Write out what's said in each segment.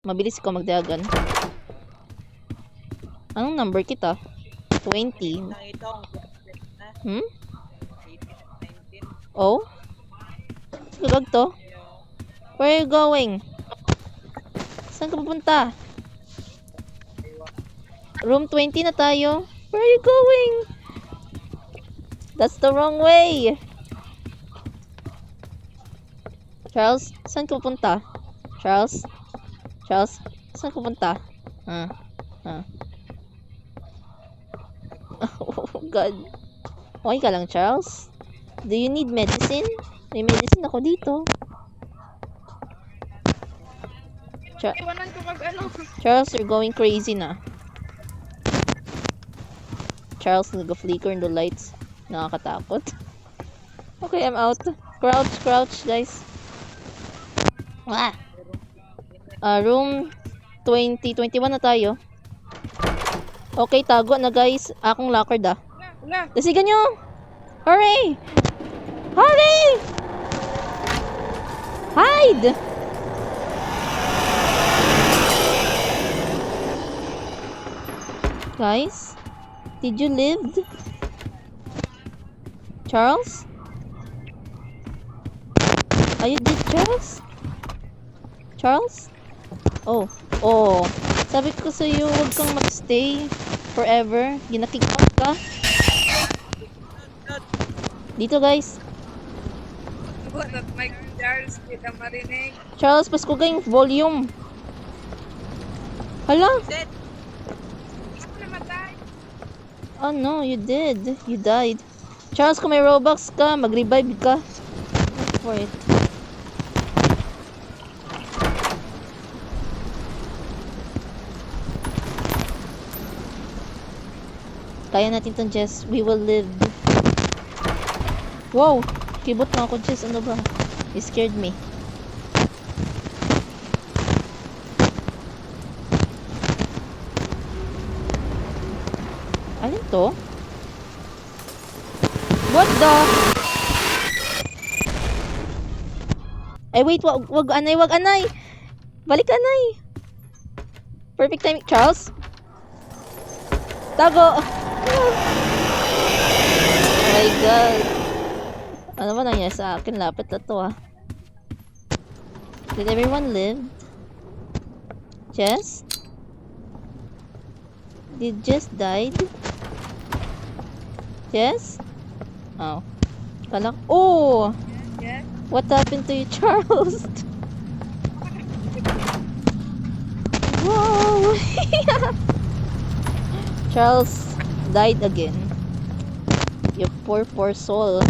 Mabilis ko magdagan. Anong number kita? 20. Nakita ko. Hmm? 18, 19. Oh? Sigag to? Where are you going? Saan ka pupunta? Room 20 na tayo. Where are you going? That's the wrong way. Charles, saan ka pupunta? Charles? Charles, saan ka pupunta? Oh God. Okay ka lang, Charles? Do you need medicine? May medicine ako dito. Iwanan ko mag ano. Charles, you're going crazy na. Charles, nag-flicker in the lights. Nakakatakot. Okay, I'm out. Crouch, crouch, guys. Ah! Room 20, 21 na tayo. Okay, tago na guys. Akong locker da. Dasigan nyo! Hurry! Hurry! Hide! Guys, did you live? Charles? Are you dead, Charles? Charles? Oh. Sabi ko sa iyo, huwag kang magstay forever. Ginakick out ka. Dito, guys. At Mike Charles, kita marinig. Charles, pasko ka yung volume. Hala? Set. Gusto namatay. Oh no, you did. You died. Charles, kung may Robux ka, mag-revive ka. Look for it. Kaya natin to, Jess. We will live. Wow! Kibot na ako, Jess. Ano ba? You scared me. Alin to? What the? Ay, wait. Wag anay, wag anay. Balik anay. Perfect timing. Charles? Tago! Oh my God. Ano ba nangyari sa akin? Lapit na to ah. Did everyone live? Jess? Did Jess died? Jess? Oh. Kalak. Oh! Yes. What happened to you, Charles? Wow! Charles died again. You poor soul.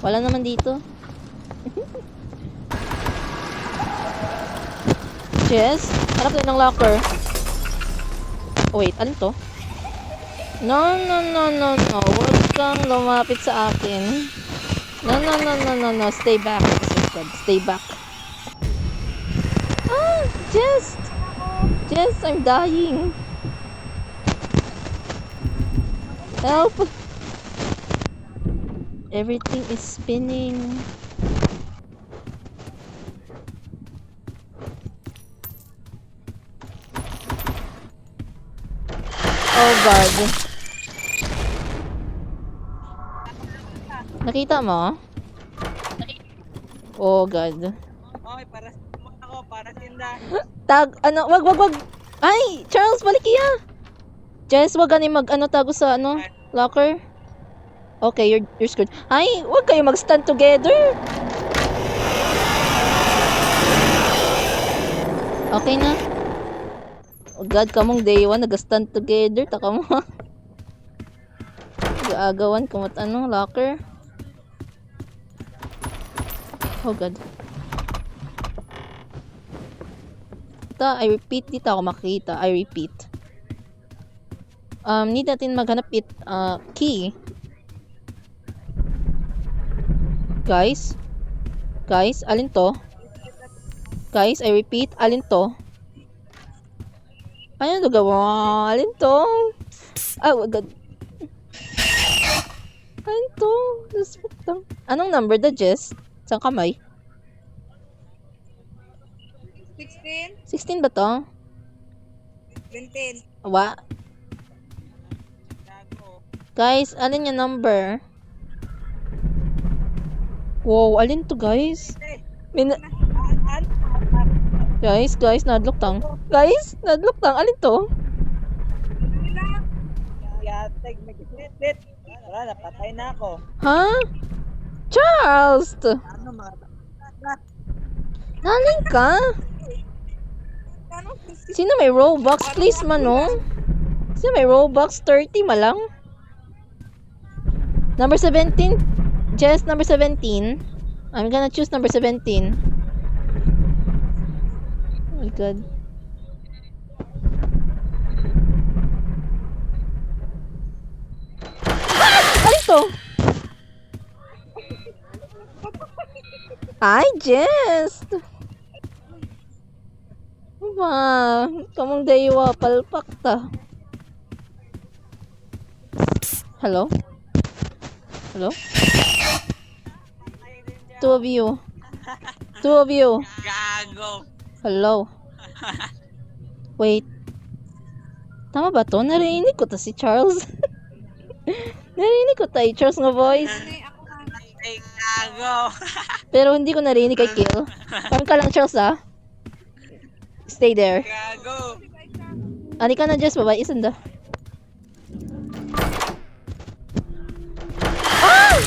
Wala naman dito. Jess, hanap tayo ng locker. Oh, wait, alin to? No. Huwag kang lumapit sa akin. No. Stay back. Stay back. Ah, Jess, I'm dying. Help! Everything is spinning. Oh God. Nakita mo? Oh God. Okay, para sinda. Ano, wag. Ay, Charles, balik iya. Jess, wag ani tago sa locker. Okay, you're screwed. Ay, wag kayo mag-stand together. Okay na. Oh God, kamong day 1 nag-stand together, taka mo. Gaagawan kumot locker. Oh God. I repeat, dito ako makita. I repeat. Need natin maghanap key. Guys, alin to? Guys, I repeat, alin to? Ano to gawa? Alin to? Oh God. Alin to? Anong number da, Jess? Saan kamay? 16? 16 ba to? 17. Wa. Gago. Guys, alin yung number? Wow, alin to guys? Guys, nadlock tang. Guys, nadlock tang. Alin to? Yateg, nag-split. Wala, napatay na ako. Ha? Charles! Ano mga... Naling ka? Ano? Sino may Robux? Please man, no? Sino may Robux? 30 malang? Number 17. Jess, number 17. I'm gonna choose number 17. Oh my god. Ano to? Hi, Jess! Ba, kamong daywa palpak ta. Hello? Hello? Two of you. Two of you. Gago. Hello? Wait. Tama ba to? Narinig ko ta si Charles. Narinig ko ta Charles nga voice. Ay, gago. Pero hindi ko narinig kay Kill. Parang ka lang Charles ah. Stay there. Gago. Ani ka na Jess, baba. Isanda. Ah!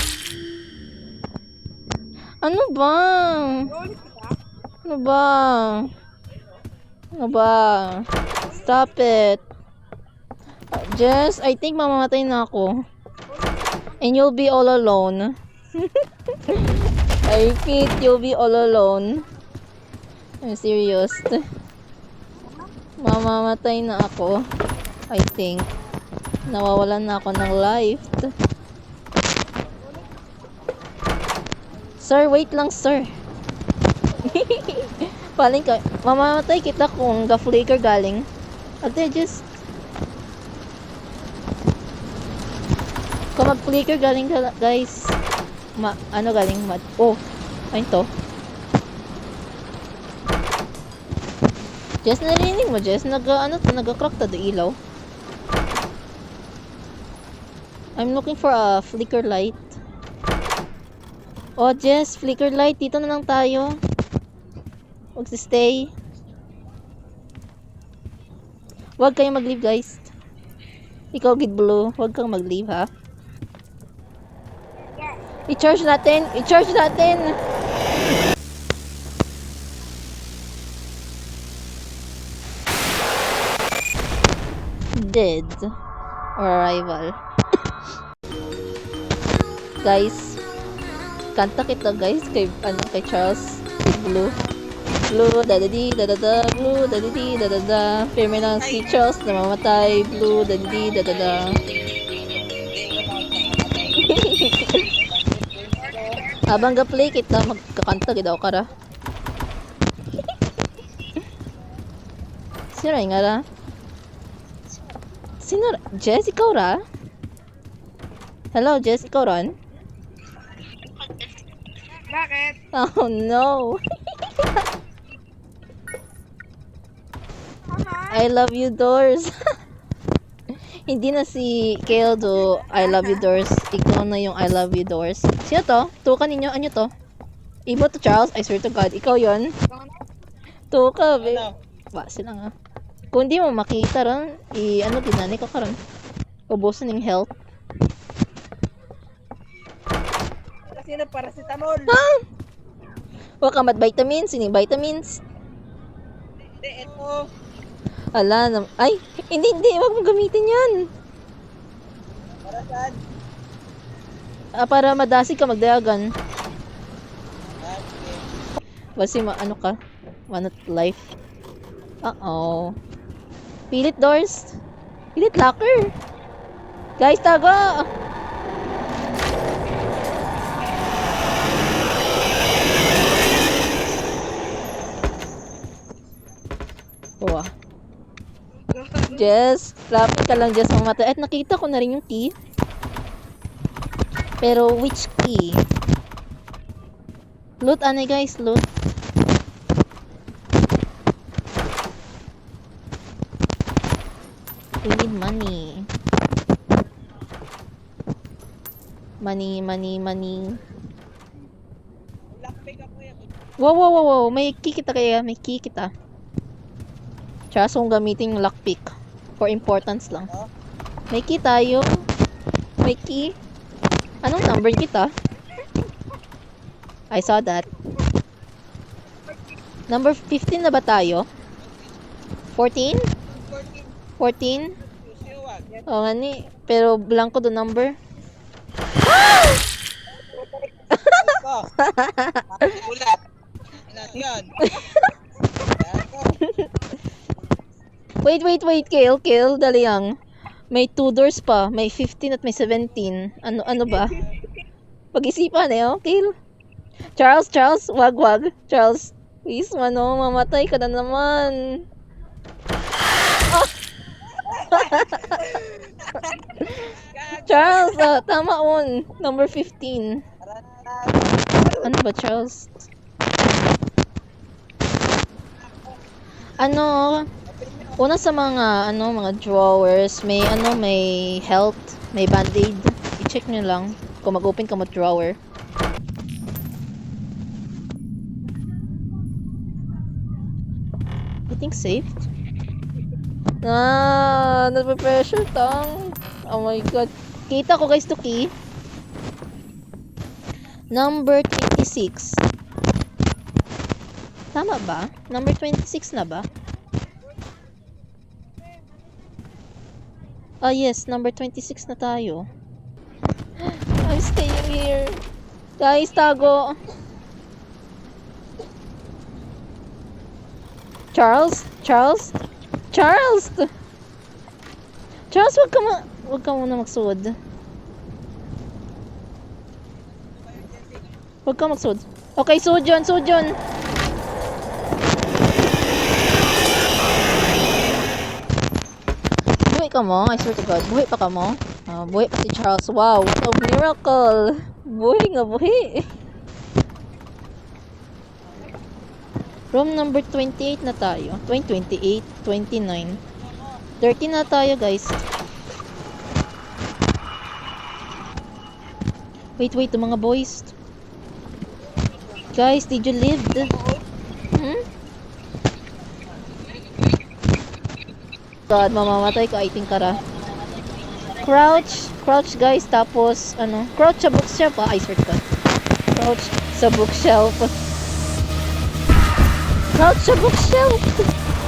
Ano ba? Ano ba? Ano ba? Stop it. Jess, I think mamamatay na ako. And you'll be all alone. I repeat, you'll be all alone. I'm serious. Mamamatay na ako. I think. Nawawalan na ako ng life. Sir, wait lang, sir. Paling ka. Mamamatay kita kung ga-flicker galing. Ate, just... Kung mag-flicker galing ka, guys. Ano galing? Oh, ayun to. Jess, narinig mo, Jess? Nag-crack ta do ilaw. I'm looking for a flicker light. Oh, Jess, flicker light. Dito na lang tayo. Huwag stay. Huwag kayong mag-leave, guys. Ikaw, Gid Blue. Huwag kang mag-leave, ha? I-charge natin. I-charge natin. Dead. Or arrival. Guys. Kanta kita guys. Kay Charles. Blue. Blue. Dadadi. Dadada. Blue. Dadadi. Dadada. Firme lang si Charles. Namamatay. Blue. Dadadi. Dadada. Habang ga-play kita, magkakanta gidaw ka ra. Sino nga ra? Sino ra? Jess, ikaw ra? Hello, Jess, ikaw ron? Bakit? Oh no. I love you, Doors. Hindi na si Kale do I love you, Doors. Ikaw na yung I love you, Doors. Sino to? Tuka ninyo. Ano to? Ibo to, Charles. I swear to God. Ikaw yon. Tuka, be. Ba, sila nga. Kung di mo makita ron, ano, dinani ka karon. Ubusan ng health. Kasi na paracetamol. Ha? Huwag ka mat-vitamins. Sining vitamins. Hindi, ito. Ala, ay, hindi. Huwag mo gamitin yan. Para saan? Para madasig ka magdayagan. Basi ano ka? Manot life. Uh-oh. Pilit doors. Pilit locker. Guys, tago! Wow. Jess, lapit ka lang Jess mamatay. At nakita ko na rin yung key. Pero which key? Loot ano guys, loot. We need money. Money. Lockpick ako yan. Wow. May key kita kaya. May key kita. Tsaka kung gamitin yung lockpick. For importance lang. Oh. May key tayo. May key. Anong number kita? I saw that. Number 15 na ba tayo? 14? 14? Siwag. Oo nga ni. Pero blanco do number. Ko. Ulat. Ano yan? Wait, Kale, dali lang. May 2 doors pa, may 15 at may 17. Ano ba? Pag-isipan Kale. Charles, wag. Charles, please, mamatay ka na naman. Ah! Charles, tama on. Number 15. Ano ba, Charles? Una sa mga drawers, may health, may band-aid. I-check nyo lang kung mag-open ka mo drawer. I think safe. Nape-pressure tang. Oh my god. Kita ko guys to key. Number 26. Tama ba? Number 26 na ba? Yes, number 26 na tayo. I'm staying here. Guys, tago. Charles, wag ka muna magsuod. Wag ka magsuod. Okay, suod yun. Buhay ka mo? I swear to God. Buhay pa ka mo? Buhay pa si Charles. Wow, what a miracle. Buhay. Room number 28 na tayo. 28, 29. 30 na tayo, guys. Wait, yung mga boys. Guys, did you live? God, mamamatay ka, I think kara. Crouch guys, tapos crouch sa bookshelf. I swear to God. Crouch sa bookshelf. Crouch sa bookshelf.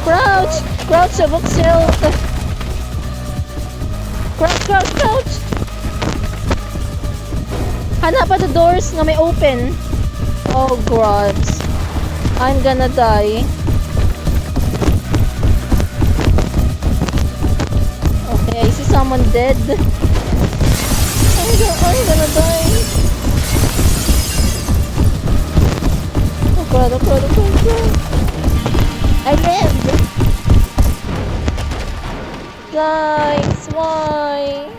Crouch sa bookshelf. Crouch. Hanap pa the doors na may open. Oh God. I'm gonna die. Okay, I see someone dead. I'm gonna die. Oh God. I lived. Guys, why?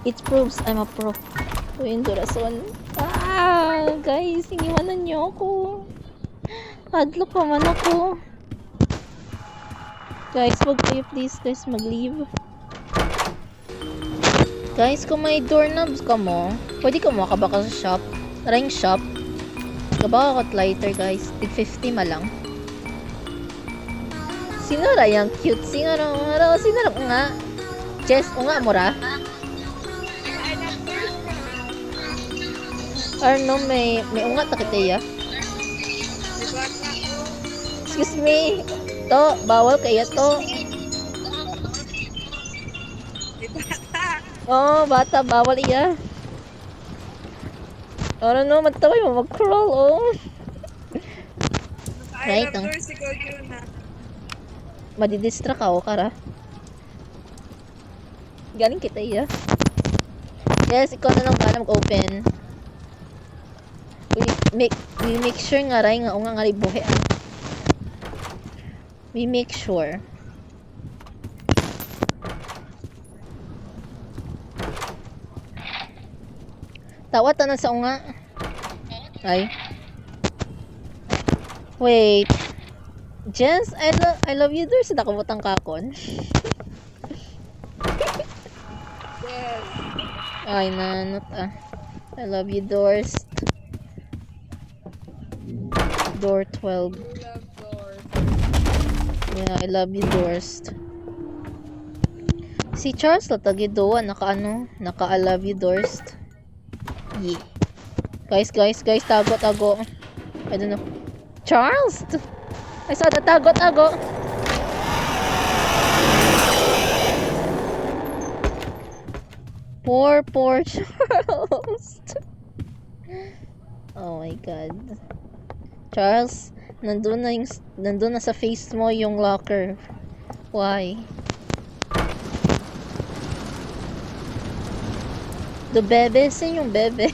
It proves I'm a pro. Tuwing Durason. Guys, iniwanan niyo ako. Hadlock pa man ako. Guys, wag kayo please guys mag-leave. Guys, kung may doorknobs ka mo, pwede ka makabaka sa shop. Ring shop. Kabaka ka lighter guys. Tig 50 malang. Sino ra yung cute? Sino ra nga? Jess, unga mo ra? Arno, may unga takiteya. Excuse me. To, bawal kaya to. Oh, bata, bawal iya. Ano, magtaway mo, mag-crawl, oh. Right, madidistract ako, kara. Galing kita iya. Yes, ikaw na lang pala mag-open. We make sure nga ray nga unga nga buhi. We make sure. Tawat na sa unga. Ay. Wait. Jess, I love you doors. Nakamutang kakon. Yes. Ay, nanot ah. I love you doors. Door 12. Love doors. Yeah, I love you doors. Si Charles latagidoa naka I love you doors. Yeah. Guys, tago. I don't know. Charles! I saw the tago. Poor Charles. Oh my god. Charles, nandun na sa face mo yung locker. Why? Do bebe, sin yung bebe?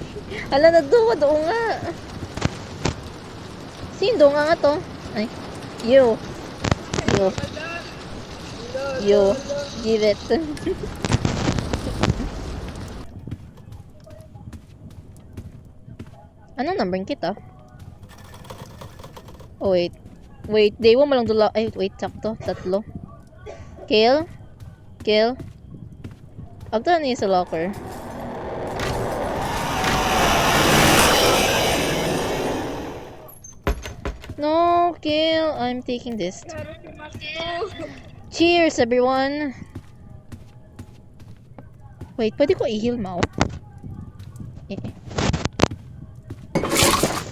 Ala na doon nga. Sin do nga to? Ay, you. Give it. Ano number kita? Oh wait. Day 1 malang dula. Ay, wait, sakto. Tatlo. Kill. Agto na niya sa locker. No, kill. I'm taking this. Cheers, everyone. Wait, pwede ko i-heal Mao?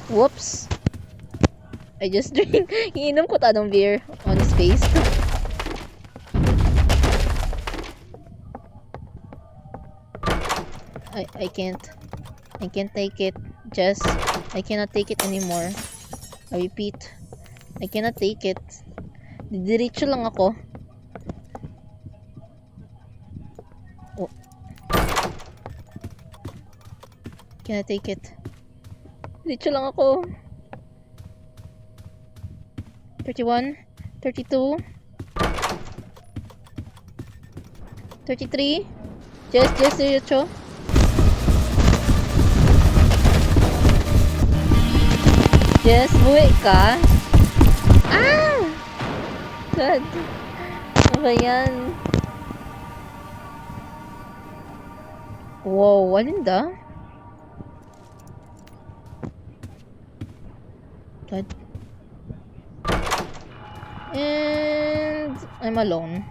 Whoops. I just drink. Iinom ko tanong beer on his face. I can't take it. Just, I cannot take it anymore. I repeat, I cannot take it. Didiretso lang ako. Oh. Cannot take it. Diretso lang ako. 31, 32, 33. Just diretso. Yes, buwi ka. Ah! God. Ano ba yan? Wow, walinda. God. And I'm alone.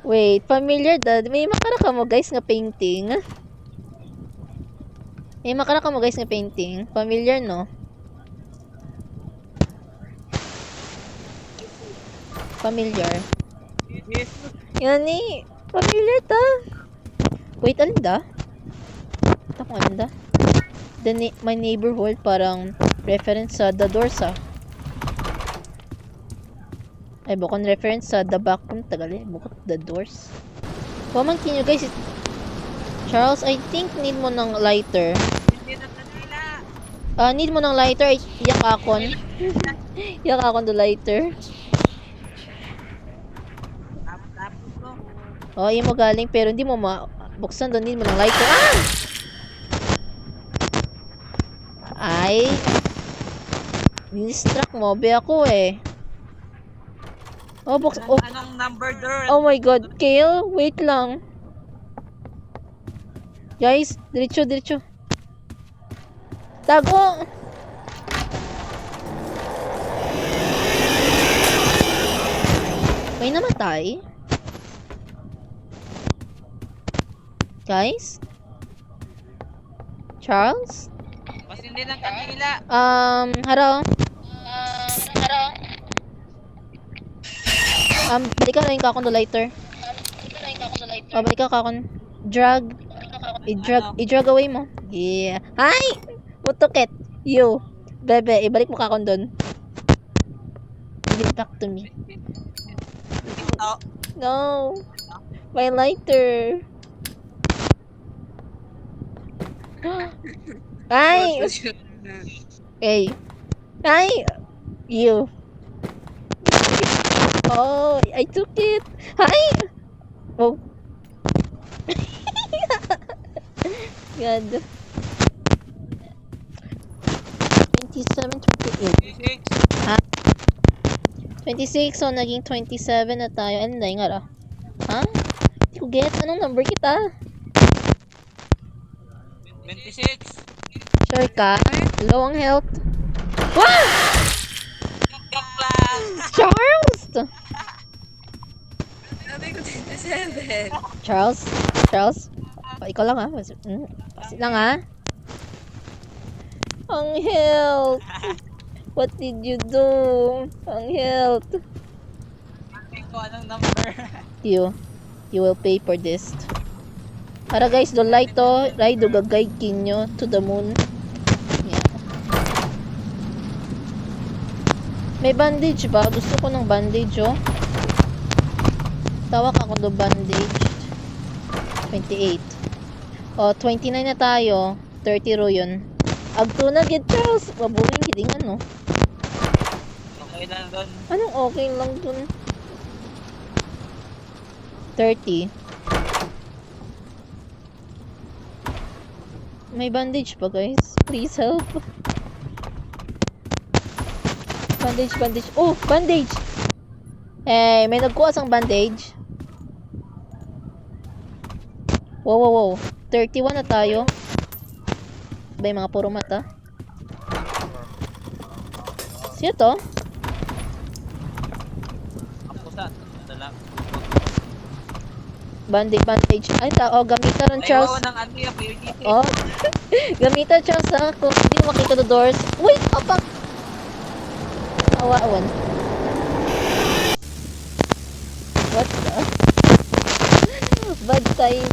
Wait, familiar dad. May makara ka mo guys nga painting. May makara ka mo guys nga painting. Familiar, no? Familiar. Yes. Yan ni. Familiar ta. Wait, alin da? Ito kung alin da? My neighborhood parang reference sa The Doors ah. Ay, bukod reference sa The Backroom. Tagali. Bukod The Doors. Waman kinyo guys. Charles, I think need mo ng lighter. Hindi na kanila. Need mo ng lighter. Iyak akon. Iyak akon do lighter. Tapos ko. Oh, yun mo galing pero hindi mo buksan doon. Need mo ng lighter. Ah! Ay. Distract mo. Be ako eh. Oh, oh. Anong number door? Oh my god. Kale, wait lang. Guys, diretso. Tago! May namatay? Guys? Charles? Mas hindi ng kanila. Hello? Balik ka na yung kakon do lighter. Oh, balik ka kakon. Drug. I-drug away mo. Yeah. Hi! Mutukit. You. Bebe, ibalik mo kakon doon. Give it back to me. Oh. No. My lighter. Hi! Hey. Hi! You. Oh, I took it. Hi! Oh. God. 26, so naging 27 na tayo. Ano na nga ra? Ha? Hindi ko get. Anong number kita? 26. Sure ka? Low ang health? Wow! Joke lang. Charles! Sabi ko 27. Charles? Charles? Oh, ikaw lang ha? Kasi lang ha? Ang health! What did you do? Ang health! Sabi ko anong number. You will pay for this. Para guys, do light to. Ride do gagay kinyo to the moon. Yeah. May bandage ba? Gusto ko ng bandage oh. Tawak ako do bandage. 28. Oh, 29 na tayo. 30 ro yun. Agto na gid Charles. Mabuling kidding ano. Okay lang doon. Anong okay lang dun? 30. May bandage pa guys. Please help. Bandage, bandage. Oh, bandage! Eh, may nagkuha sang bandage. Wow, wow, wow. 31 na tayo. Ba yung mga puro mata? Sino to? Kapusan. Dala. Bandage, bandage. Ay, oh, gamita ron Charles. Ay, ng anti yung PVGT. Oh, gamita Charles ha. Kung hindi mo makita the doors. Wait, apak! Awan. What the? Bad time.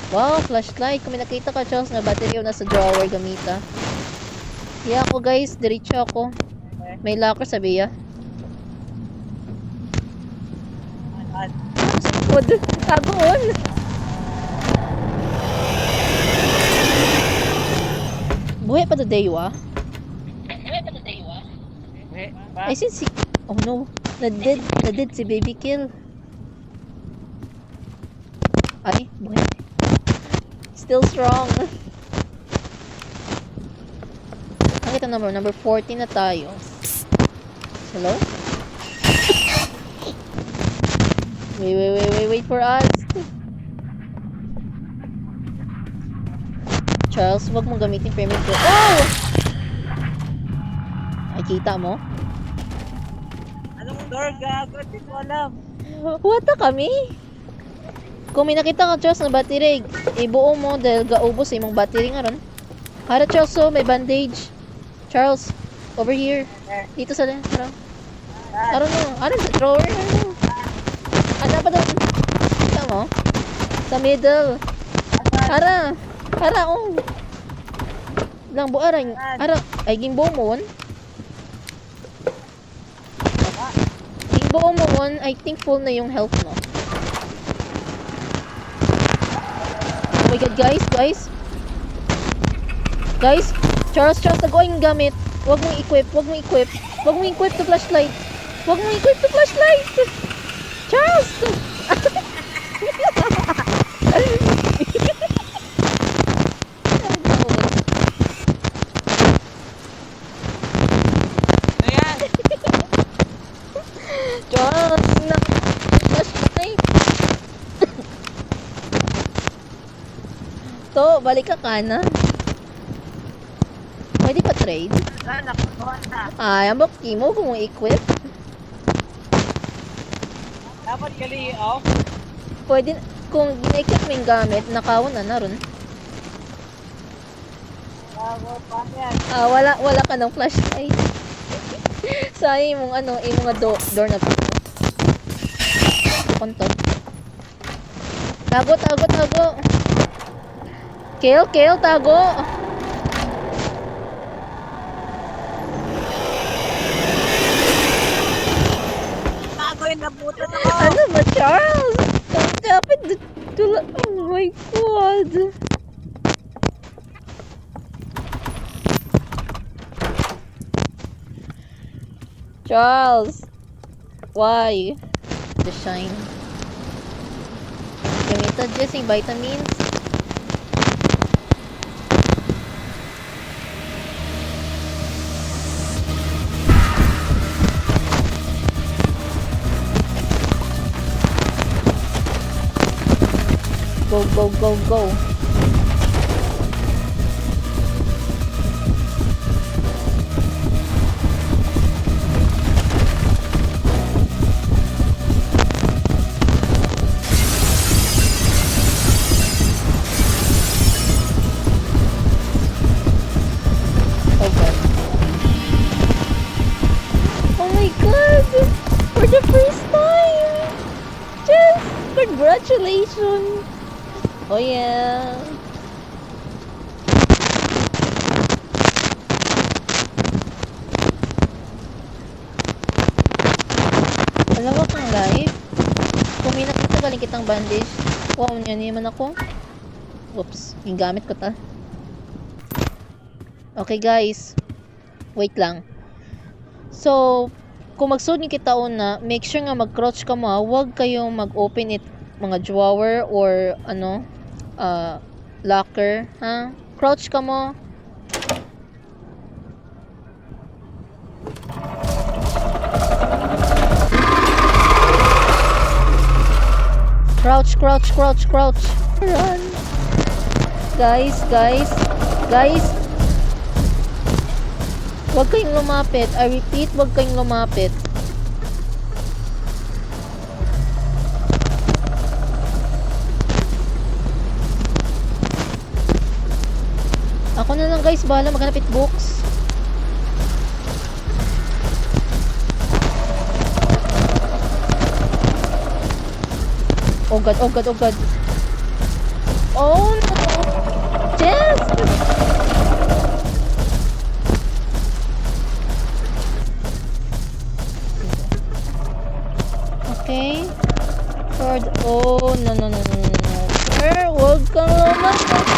Wow, flashlight. Kung may nakita ka, Charles, na battery yung nasa drawer gamita. Yeah, ako guys. Diretso ako. May locker sabi ya. Sa likod. Tagoon. Buhay pa today, wa? I see si... Oh no. Na-dead si Baby Kill. Ay, buhay. Still strong. Ang kita number 14 na tayo. Hello? Wait for us. Charles, wag mong gamitin permit ko. Oh! Ay, kita mo? Anong door gago? Hindi ko alam. Wata kami. Kung may nakita ka, Charles, na battery, ibuo mo dahil gaubos sa imong battery nga ron. Hara, Charles, so may bandage. Charles, over here. Dito sa hara. Hara no. Hara sa drawer. Ano pa doon? Kita mo? Sa middle. Hara. Hara, oh. Lang buaran. Hara. Ay, gimbo mo won. Gimbo mo won. I think full na yung health mo. Oh my god, guys. Guys, Charles, taguin gamit. Huwag mong equip. Huwag mong equip to flashlight. Charles! Ano yan? Charles, na flashlight. To, balik ka kanan. Pwede pa trade? Sana, nakuha na. Ay, ang bakti mo kung equip. Dapat gali off. Pwede, kung gina-equip mo yung gamit, nakawan na ron. Bago pa yan. Wala ka ng flashlight. Sayang mong yung mga door na po. Konto. Tago. Kill, tago. Bago yung nabutan ako. Ano ba, Charles? Kapit tula. Oh my God. Charles. Why? The shine. Gamita Jessing vitamins. Go, go, go, go. Oh god. Oh my god! For the first time! Jess! Congratulations! Oh yeah! Alam mo kang live? Kung may nakita galing kitang bandage, wow, yan naman ako. Oops, yung gamit ko ta. Okay guys, wait lang. So, kung magsuot niyo kita una, make sure nga mag-crouch ka mo. Huwag kayong mag-open it mga drawer or ano, locker, ha? Crouch ka mo. Crouch, crouch, crouch, crouch. Run. Guys, guys, guys. Huwag kayong lumapit. I repeat, huwag kayong lumapit. Ako na lang guys, bahala maghanap it books. Oh god, oh god, oh god. Oh no! Jess! Okay. Third. Oh, no, no, no, no, no. Sir, huwag kang lumakas.